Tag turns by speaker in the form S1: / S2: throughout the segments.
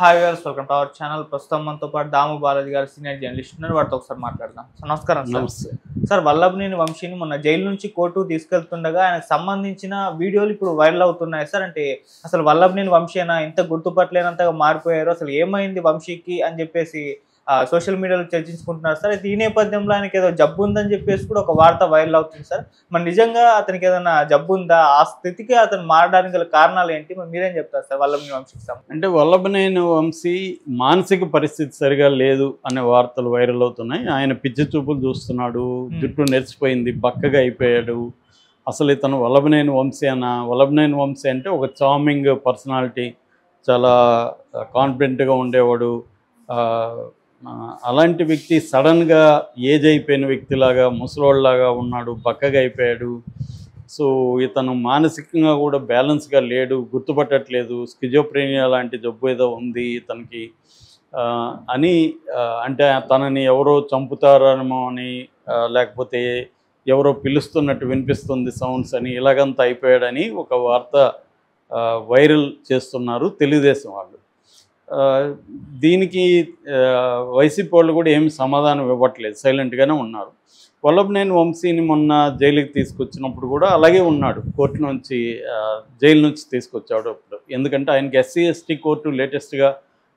S1: Hi viewers, welcome to our channel. ప్రస్తుతం మనతో పాటు దాము బాలాజీ గారు సీనియర్ జర్నలిస్ట్ ఉన్నారు. వాటితో ఒకసారి మాట్లాడదాం. సార్ నమస్కారం. సార్ వల్లభనేని వంశీని మొన్న జైలు నుంచి కోర్టుకు తీసుకెళ్తుండగా ఆయనకు సంబంధించిన వీడియోలు ఇప్పుడు వైరల్ అవుతున్నాయి సార్. అంటే అసలు వల్లభనేని వంశీనా ఇంత గుర్తుపట్టలేనంతగా మారిపోయారు, అసలు ఏమైంది వంశీకి అని చెప్పేసి సోషల్ మీడియాలో చర్చించుకుంటున్నారు సార్. అయితే ఈ నేపథ్యంలో ఆయనకి ఏదో జబ్బు ఉందని చెప్పేసి కూడా ఒక వార్త వైరల్ అవుతుంది సార్. మరి నిజంగా అతనికి ఏదైనా జబ్బు ఉందా, ఆ స్థితికి అతను మారడానికి గల కారణాలు ఏంటి, మరి మీరేం చెప్తారు సార్ వల్లభనేని వంశీకి సంబంధించి?
S2: అంటే వల్లభనేని వంశీ మానసిక పరిస్థితి సరిగా లేదు అనే వార్తలు వైరల్ అవుతున్నాయి. ఆయన పిచ్చి చూపులు చూస్తున్నాడు, జుట్టు నెరిసిపోయింది, బక్కగా అయిపోయాడు. అసలు ఇతను వల్లభనేని వంశీ వల్లభనేని వంశీ అంటే ఒక చార్మింగ్ పర్సనాలిటీ, చాలా కాన్ఫిడెంట్గా ఉండేవాడు. అలాంటి వ్యక్తి సడన్గా ఏజ్ అయిపోయిన వ్యక్తిలాగా ముసలోళ్ళలాగా ఉన్నాడు, బక్కగా అయిపోయాడు. సో ఇతను మానసికంగా కూడా బ్యాలెన్స్గా లేడు, గుర్తుపట్టట్లేదు. స్కిజోప్రేనియా లాంటి జబ్బు ఏదో ఉంది ఇతనికి అని, అంటే తనని ఎవరో చంపుతారేమో అని, లేకపోతే ఎవరో పిలుస్తున్నట్టు వినిపిస్తుంది సౌండ్స్ అని, ఇలాగంతా అయిపోయాడని ఒక వార్త వైరల్ చేస్తున్నారు తెలుగుదేశం వాళ్ళు. దీనికి వైసీపీ వాళ్ళు కూడా ఏమి సమాధానం ఇవ్వట్లేదు, సైలెంట్గానే ఉన్నారు. వల్లభనేని వంశీని మొన్న జైలుకి తీసుకొచ్చినప్పుడు కూడా అలాగే ఉన్నాడు. కోర్టు నుంచి జైలు నుంచి తీసుకొచ్చాడు అప్పుడు. ఎందుకంటే ఆయనకి ఎస్సీ ఎస్టీ కోర్టు లేటెస్ట్గా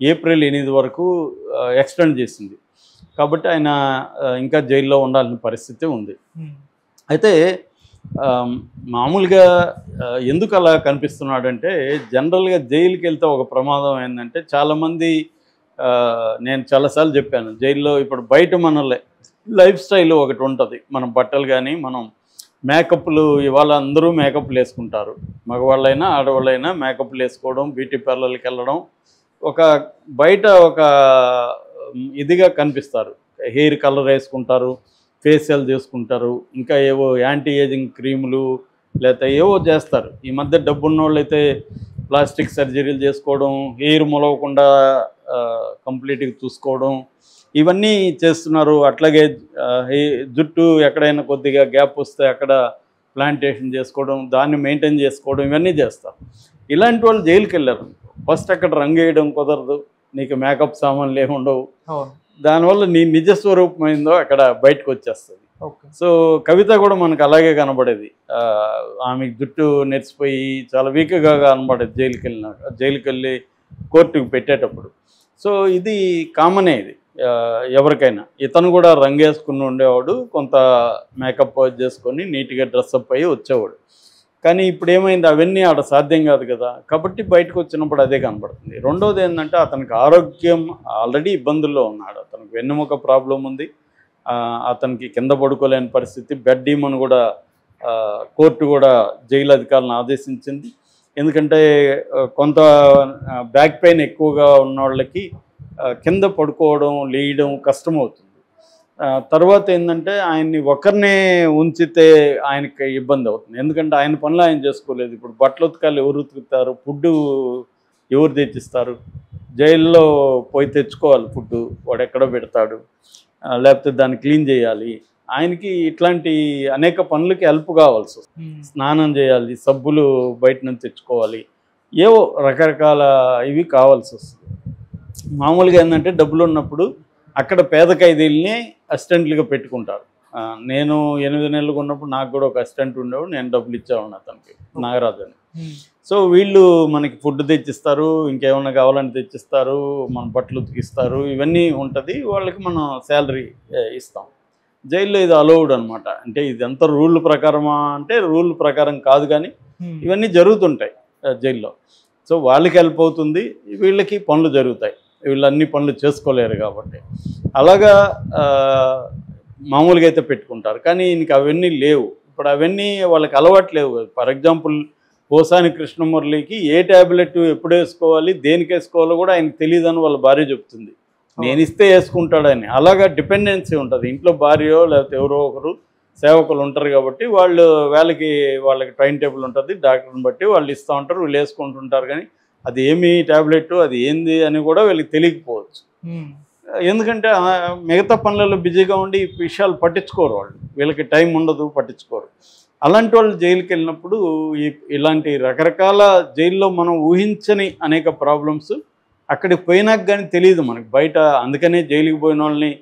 S2: ఏప్రిల్ 8 వరకు ఎక్స్టెండ్ చేసింది. కాబట్టి ఆయన ఇంకా జైల్లో ఉండాల్సిన పరిస్థితి ఉంది. అయితే మామూలుగా ఎందుకు అలా కనిపిస్తున్నాడంటే, జనరల్గా జైలుకి వెళ్తే ఒక ప్రమాదం ఏంటంటే, చాలామంది నేను చాలాసార్లు చెప్పాను, జైల్లో ఇప్పుడు బయట మన లైఫ్ స్టైల్ ఒకటి ఉంటుంది. మన బట్టలు కానీ, మనం మేకప్లు, ఇవాళ అందరూ మేకప్లు వేసుకుంటారు. మగవాళ్ళైనా ఆడవాళ్ళైనా మేకప్లు వేసుకోవడం, బ్యూటీ పార్లర్కి వెళ్ళడం, ఒక బయట ఒక ఇదిగా కనిపిస్తారు. హెయిర్ కలర్ వేసుకుంటారు, ఫేషియల్ చేసుకుంటారు, ఇంకా ఏవో యాంటీ ఏజింగ్ క్రీములు లేకపోతే ఏవో చేస్తారు. ఈ మధ్య డబ్బున్న వాళ్ళు అయితే ప్లాస్టిక్ సర్జరీలు చేసుకోవడం, హెయిర్ మొలవకుండా కంప్లీట్గా చూసుకోవడం, ఇవన్నీ చేస్తున్నారు. అట్లాగే జుట్టు ఎక్కడైనా కొద్దిగా గ్యాప్ వస్తే అక్కడ ప్లాంటేషన్ చేసుకోవడం, దాన్ని మెయింటైన్ చేసుకోవడం, ఇవన్నీ చేస్తారు. ఇలాంటి వాళ్ళు జైలుకి వెళ్ళారు. ఫస్ట్ అక్కడ రంగు వేయడం కుదరదు, నీకు మేకప్ సామాన్లు ఏమి ఉండవు, దానివల్ల నీ నిజస్వరూపం ఏందో అక్కడ బయటకు వచ్చేస్తుంది. సో కవిత కూడా మనకు అలాగే కనబడేది. ఆమెకు జుట్టు నెరిసిపోయి చాలా వీక్గా కనబడేది జైలుకి వెళ్ళి కోర్టుకు పెట్టేటప్పుడు. సో ఇది కామనే, ఇది ఎవరికైనా. ఇతను కూడా రంగేసుకుని ఉండేవాడు, కొంత మేకప్ చేసుకొని నీట్గా డ్రెస్అప్ అయ్యి వచ్చేవాడు. కానీ ఇప్పుడు ఏమైంది, అవన్నీ ఆడ సాధ్యం కాదు కదా. కాబట్టి బయటకు వచ్చినప్పుడు అదే కనబడుతుంది. రెండోది ఏంటంటే, అతనికి ఆరోగ్యం ఆల్రెడీ ఇబ్బందుల్లో ఉన్నాడు. అతనికి వెన్నెముక ప్రాబ్లం ఉంది, అతనికి కింద పడుకోలేని పరిస్థితి. బెడ్ డీమని కూడా కోర్టు కూడా జైలు అధికారులను ఆదేశించింది. ఎందుకంటే కొంత బ్యాక్ పెయిన్ ఎక్కువగా ఉన్న వాళ్ళకి కింద పడుకోవడం, లేయడం కష్టమవుతుంది. తర్వాత ఏంటంటే, ఆయన్ని ఒకరినే ఉంచితే ఆయనకి ఇబ్బంది అవుతుంది. ఎందుకంటే ఆయన పనులు ఆయన చేసుకోలేదు. ఇప్పుడు బట్టలు ఉతకాలి, ఎవరు ఉతుకుతారు? ఫుడ్డు ఎవరు తెచ్చిస్తారు? జైల్లో పోయి తెచ్చుకోవాలి ఫుడ్డు, వాడు ఎక్కడో పెడతాడు, లేకపోతే దాన్ని క్లీన్ చేయాలి. ఆయనకి ఇట్లాంటి అనేక పనులకి హెల్ప్ కావాల్సి వస్తుంది. స్నానం చేయాలి, సబ్బులు బయట నుంచి తెచ్చుకోవాలి, ఏవో రకరకాల ఇవి కావాల్సి వస్తుంది. మామూలుగా ఏంటంటే, డబ్బులు ఉన్నప్పుడు అక్కడ పేద ఖైదీల్ని అసిస్టెంట్లుగా పెట్టుకుంటారు. నేను 8 నెలలకు ఉన్నప్పుడు నాకు కూడా ఒక అసిస్టెంట్ ఉండేవాడు, నేను డబ్బులు ఇచ్చేవాడిని అతనికి, నాగరాజు అని. సో వీళ్ళు మనకి ఫుడ్ తెచ్చిస్తారు, ఇంకేమన్నా కావాలని తెచ్చిస్తారు, మన బట్టలు ఉతికిస్తారు, ఇవన్నీ ఉంటుంది. వాళ్ళకి మనం శాలరీ ఇస్తాం. జైల్లో ఇది అలౌడ్ అనమాట. అంటే ఇదంతా రూల్ ప్రకారమా అంటే రూల్ ప్రకారం కాదు, కానీ ఇవన్నీ జరుగుతుంటాయి జైల్లో. సో వాళ్ళకి హెల్ప్ అవుతుంది, వీళ్ళకి పనులు జరుగుతాయి. వీళ్ళు అన్ని పనులు చేసుకోలేరు కాబట్టి అలాగా మామూలుగా అయితే పెట్టుకుంటారు. కానీ ఈయనకి అవన్నీ లేవు. ఇప్పుడు అవన్నీ వాళ్ళకి అలవాటు లేవు. ఫర్ ఎగ్జాంపుల్ పోసాని కృష్ణమురళికి ఏ ట్యాబ్లెట్ ఎప్పుడు వేసుకోవాలి, దేనికి వేసుకోవాలో కూడా ఆయనకు తెలియదని వాళ్ళ భార్య చెప్తుంది. నేను ఇస్తే వేసుకుంటాడని. అలాగా డిపెండెన్సీ ఉంటుంది. ఇంట్లో భార్యో లేకపోతే ఎవరో ఒకరు సేవకులు ఉంటారు కాబట్టి వాళ్ళకి టైం టేబుల్ ఉంటుంది. డాక్టర్ని బట్టి వాళ్ళు ఇస్తూ ఉంటారు, వీళ్ళు వేసుకుంటుంటారు. కానీ అది ఏమి ట్యాబ్లెట్, అది ఏంది అని కూడా వీళ్ళకి తెలియకపోవచ్చు. ఎందుకంటే మిగతా పనులలో బిజీగా ఉండి ఈ విషయాలు పట్టించుకోరు వాళ్ళు. వీళ్ళకి టైం ఉండదు, పట్టించుకోరు. అలాంటి వాళ్ళు జైలుకి వెళ్ళినప్పుడు ఇలాంటి రకరకాల జైల్లో మనం ఊహించని అనేక ప్రాబ్లమ్స్ అక్కడికి పోయినాక కానీ తెలియదు మనకు బయట. అందుకనే జైలుకి పోయిన వాళ్ళని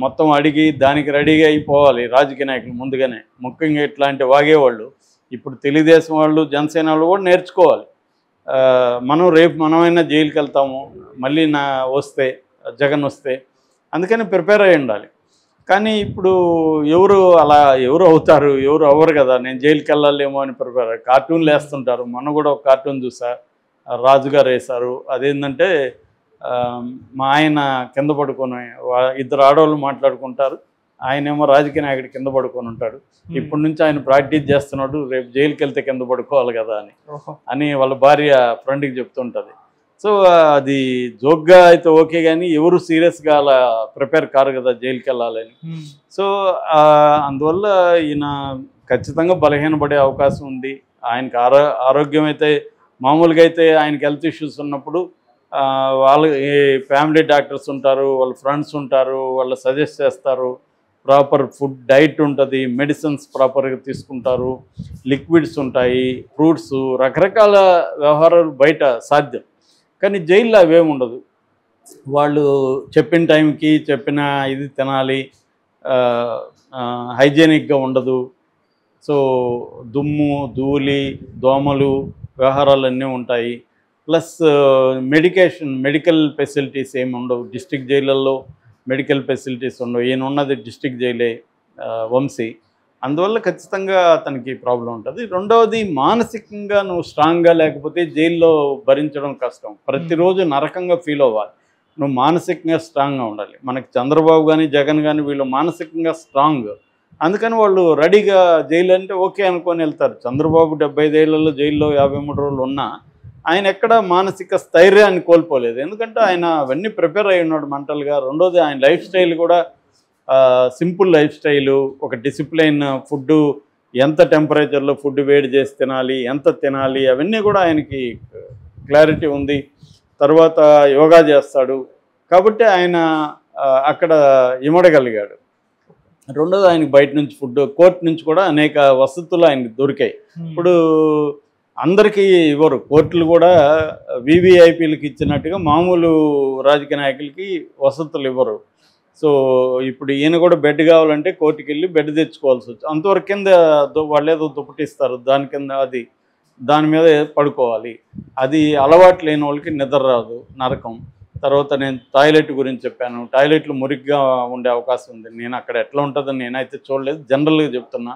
S2: మొత్తం అడిగి దానికి రెడీగా అయిపోవాలి రాజకీయ నాయకులు ముందుగానే. ముఖ్యంగా ఇట్లాంటి వాగేవాళ్ళు ఇప్పుడు తెలుగుదేశం వాళ్ళు, జనసేన వాళ్ళు కూడా నేర్చుకోవాలి. మనం రేపు మనమైనా జైలుకి వెళ్తాము మళ్ళీ వస్తే జగన్ వస్తే, అందుకని ప్రిపేర్ అయ్యి ఉండాలి. కానీ ఇప్పుడు ఎవరు అవుతారు, ఎవరు అవ్వరు కదా. నేను జైలుకి వెళ్ళాలేమో అని ప్రిపేర్ కార్టూన్లు వేస్తుంటారు. మొన్న కూడా ఒక కార్టూన్ చూసా, రాజుగారు వేశారు. అదేంటంటే మా ఆయన కింద పడుకొని, ఇద్దరు ఆడవాళ్ళు మాట్లాడుకుంటారు, ఆయనేమో రాజకీయ నాయకుడు కింద పడుకొని ఉంటాడు. ఇప్పటి నుంచి ఆయన ప్రాక్టీస్ చేస్తున్నాడు, రేపు జైలుకి వెళ్తే కింద పడుకోవాలి కదా అని వాళ్ళ భార్య ఫ్రెండ్కి చెప్తుంటుంది. సో అది జోక్గా అయితే ఓకే, కానీ ఎవరు సీరియస్గా అలా ప్రిపేర్ కారు కదా జైలుకి వెళ్ళాలని. సో అందువల్ల ఈయన ఖచ్చితంగా బలహీనపడే అవకాశం ఉంది. ఆయనకి ఆరోగ్యం అయితే మామూలుగా అయితే ఆయనకి హెల్త్ ఇష్యూస్ ఉన్నప్పుడు వాళ్ళ ఫ్యామిలీ డాక్టర్స్ ఉంటారు, వాళ్ళ ఫ్రెండ్స్ ఉంటారు, వాళ్ళు సజెస్ట్ చేస్తారు. ప్రాపర్ ఫుడ్ డైట్ ఉంటుంది, మెడిసిన్స్ ప్రాపర్గా తీసుకుంటారు, లిక్విడ్స్ ఉంటాయి, ఫ్రూట్స్, రకరకాల వ్యవహారాలు బయట సాధ్యం. కానీ జైల్లో అవేమి ఉండదు. వాళ్ళు చెప్పిన టైంకి చెప్పిన ఇది తినాలి, హైజీనిక్గా ఉండదు. సో దుమ్ము, ధూళి, దోమలు వ్యవహారాలన్నీ ఉంటాయి. ప్లస్ మెడికల్ ఫెసిలిటీస్ ఏమి ఉండవు. డిస్ట్రిక్ట్ జైళ్ళల్లో మెడికల్ ఫెసిలిటీస్ ఉండవు. ఈయన ఉన్నది డిస్ట్రిక్ట్ జైలే వంశీ. అందువల్ల ఖచ్చితంగా అతనికి ప్రాబ్లం ఉంటుంది. రెండవది, మానసికంగా నువ్వు స్ట్రాంగ్గా లేకపోతే జైల్లో భరించడం కష్టం. ప్రతిరోజు నరకంగా ఫీల్ అవ్వాలి. నువ్వు మానసికంగా స్ట్రాంగ్గా ఉండాలి. మనకి చంద్రబాబు కానీ జగన్ కానీ వీళ్ళు మానసికంగా స్ట్రాంగ్. అందుకని వాళ్ళు రెడీగా జైలు అంటే ఓకే అనుకొని వెళ్తారు. చంద్రబాబు 75 ఏళ్లలో జైల్లో 53 రోజులు ఉన్నా ఆయన ఎక్కడ మానసిక స్థైర్యాన్ని కోల్పోలేదు. ఎందుకంటే ఆయన అవన్నీ ప్రిపేర్ అయి ఉన్నాడు మెంటల్గా. రెండోది, ఆయన లైఫ్ స్టైల్ కూడా సింపుల్ లైఫ్ స్టైలు, ఒక డిసిప్లైన్, ఫుడ్డు ఎంత టెంపరేచర్లో ఫుడ్ వేడి చేసి తినాలి, ఎంత తినాలి, అవన్నీ కూడా ఆయనకి క్లారిటీ ఉంది. తర్వాత యోగా చేస్తాడు కాబట్టి ఆయన అక్కడ ఇమడగలిగాడు. రెండోది, ఆయనకి బయట నుంచి ఫుడ్, కోర్టు నుంచి కూడా అనేక వసతులు ఆయనకి దొరికాయి. ఇప్పుడు అందరికీ ఇవ్వరు. కోర్టులు కూడా వివిఐపీలకు ఇచ్చినట్టుగా మామూలు రాజకీయ నాయకులకి వసతులు ఇవ్వరు. సో ఇప్పుడు ఈయన కూడా బెడ్ కావాలంటే కోర్టుకి వెళ్ళి బెడ్ తెచ్చుకోవాల్సి వచ్చి, అంతవరకు కింద వాళ్ళు ఏదో దుప్పటిస్తారు, దాని కింద దాని మీద పడుకోవాలి. అది అలవాటు లేని వాళ్ళకి నిద్ర రాదు, నరకం. తర్వాత నేను టాయిలెట్ గురించి చెప్పాను. టాయిలెట్లు మురిగ్గా ఉండే అవకాశం ఉంది. నేను అక్కడ ఎట్లా ఉంటుందని నేనైతే చూడలేదు, జనరల్గా చెప్తున్నా.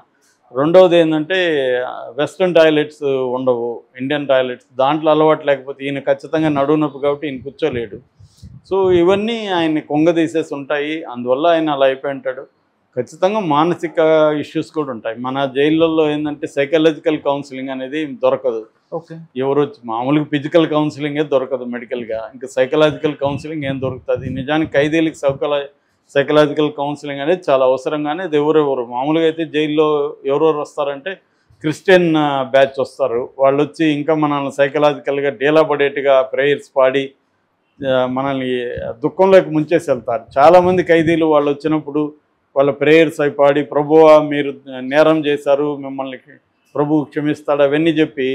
S2: రెండవది ఏంటంటే వెస్ట్రన్ టాయిలెట్స్ ఉండవు, ఇండియన్ టాయిలెట్స్. దాంట్లో అలవాటు లేకపోతే ఈయన ఖచ్చితంగా నడువు నొప్పి కాబట్టి ఈయన కూర్చోలేడు. సో ఇవన్నీ ఆయన్ని కొంగదీసేసి ఉంటాయి. అందువల్ల ఆయన అలా అయిపోయి ఉంటాడు. ఖచ్చితంగా మానసిక ఇష్యూస్ కూడా ఉంటాయి. మన జైళ్ళల్లో ఏంటంటే సైకలాజికల్ కౌన్సిలింగ్ అనేది దొరకదు. ఎవరు మామూలుగా ఫిజికల్ కౌన్సిలింగే దొరకదు మెడికల్గా, ఇంకా సైకలాజికల్ కౌన్సిలింగ్ ఏం దొరుకుతుంది? నిజానికి ఖైదీలకు సైకలాజికల్ కౌన్సిలింగ్ అనేది చాలా అవసరంగానే అది ఎవరెవరు మామూలుగా అయితే జైల్లో ఎవరెవరు వస్తారంటే క్రిస్టియన్ బ్యాచ్ వస్తారు. వాళ్ళు వచ్చి ఇంకా మనల్ని సైకలాజికల్గా డీలా పడేట్టుగా ప్రేయర్స్ పాడి మనల్ని దుఃఖంలోకి ముంచేసి వెళ్తారు. చాలామంది ఖైదీలు వాళ్ళు వచ్చినప్పుడు వాళ్ళ ప్రేయర్స్ అవి పాడి, ప్రభువా మీరు నేరం చేశారు, మిమ్మల్ని ప్రభువు క్షమిస్తాడు అవన్నీ చెప్పి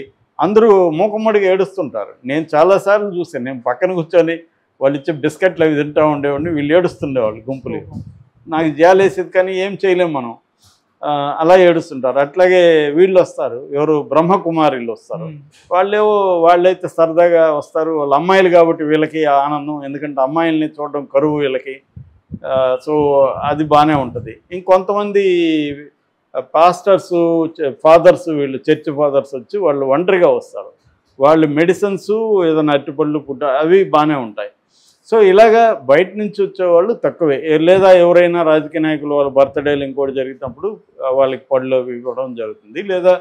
S2: అందరూ మూకమ్మడిగా ఏడుస్తుంటారు. నేను చాలాసార్లు చూసాను. నేను పక్కన కూర్చొని వాళ్ళు ఇచ్చే బిస్కెట్లు అవి తింటూ ఉండేవాడిని, వీళ్ళు ఏడుస్తుండేవాళ్ళు గుంపులు. నాకు జాలేసేది, కానీ ఏం చేయలేము మనం, అలా ఏడుస్తుంటారు. అట్లాగే వీళ్ళు వస్తారు, ఎవరు బ్రహ్మకుమారిలు వస్తారు. వాళ్ళైతే సరదాగా వస్తారు. వాళ్ళ అమ్మాయిలు కాబట్టి వీళ్ళకి ఆనందం, ఎందుకంటే అమ్మాయిల్ని చూడడం కరువు వీళ్ళకి. సో అది బాగానే ఉంటుంది. ఇంకొంతమంది పాస్టర్స్, ఫాదర్స్, వీళ్ళు చర్చ్ ఫాదర్స్ వచ్చి వాళ్ళు ఒంటరిగా వస్తారు. వాళ్ళు మెడిసిన్స్, ఏదైనా అరటిపళ్ళు, పుట్ట అవి బాగానే ఉంటాయి. సో ఇలాగా బయట నుంచి వచ్చేవాళ్ళు తక్కువే. లేదా ఎవరైనా రాజకీయ నాయకులు వాళ్ళ బర్త్డేలు ఇంకోటి జరిగినప్పుడు వాళ్ళకి పళ్ళు అవి ఇవ్వడం జరుగుతుంది. లేదా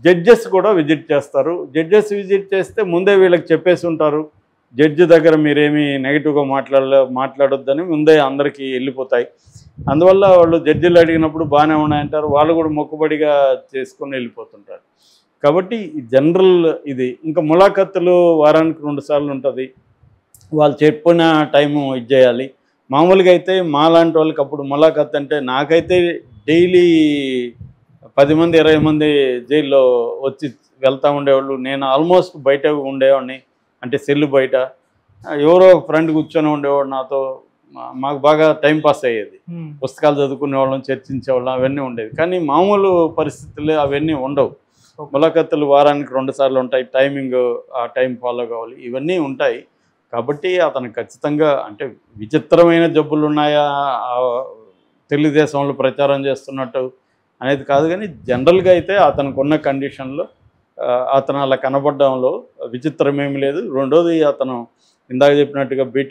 S2: జడ్జెస్ కూడా విజిట్ చేస్తారు. జడ్జెస్ విజిట్ చేస్తే ముందే వీళ్ళకి చెప్పేసి ఉంటారు, జడ్జి దగ్గర మీరేమీ నెగిటివ్గా మాట్లాడొద్దని ముందే అందరికీ వెళ్ళిపోతాయి. అందువల్ల వాళ్ళు జడ్జిలు అడిగినప్పుడు బాగానే ఉన్నాయంటారు, వాళ్ళు కూడా మొక్కుబడిగా చేసుకొని వెళ్ళిపోతుంటారు. కాబట్టి జనరల్ ఇది. ఇంకా ములాఖత్తులు వారానికి 2 సార్లు ఉంటుంది. వాళ్ళు చెప్పిన టైము ఇది చేయాలి. మామూలుగా అయితే మాలాంటి వాళ్ళకి అప్పుడు ములాఖత్ అంటే, నాకైతే డైలీ 10 మంది 20 మంది జైల్లో వచ్చి వెళ్తూ ఉండేవాళ్ళు. నేను ఆల్మోస్ట్ బయట ఉండేవాడిని, అంటే సెల్లు బయట. ఎవరో ఒక ఫ్రెండ్ కూర్చొని ఉండేవాడు నాతో, మాకు బాగా టైం పాస్ అయ్యేది. పుస్తకాలు చదువుకునేవాళ్ళం, చర్చించేవాళ్ళం, అవన్నీ ఉండేది. కానీ మామూలు పరిస్థితులు అవన్నీ ఉండవు. ములాఖతులు వారానికి 2 సార్లు ఉంటాయి, టైమింగ్ ఆ టైం ఫాలో కావాలి, ఇవన్నీ ఉంటాయి. కాబట్టి అతను ఖచ్చితంగా అంటే విచిత్రమైన జబ్బులు ఉన్నాయా తెలుగుదేశంలో ప్రచారం చేస్తున్నట్టు అనేది కాదు, కానీ జనరల్గా అయితే అతనికి ఉన్న కండిషన్లో అతను అలా కనబడడంలో విచిత్రమేమి లేదు. రెండోది అతను ఇందాక చెప్పినట్టుగా బీటీ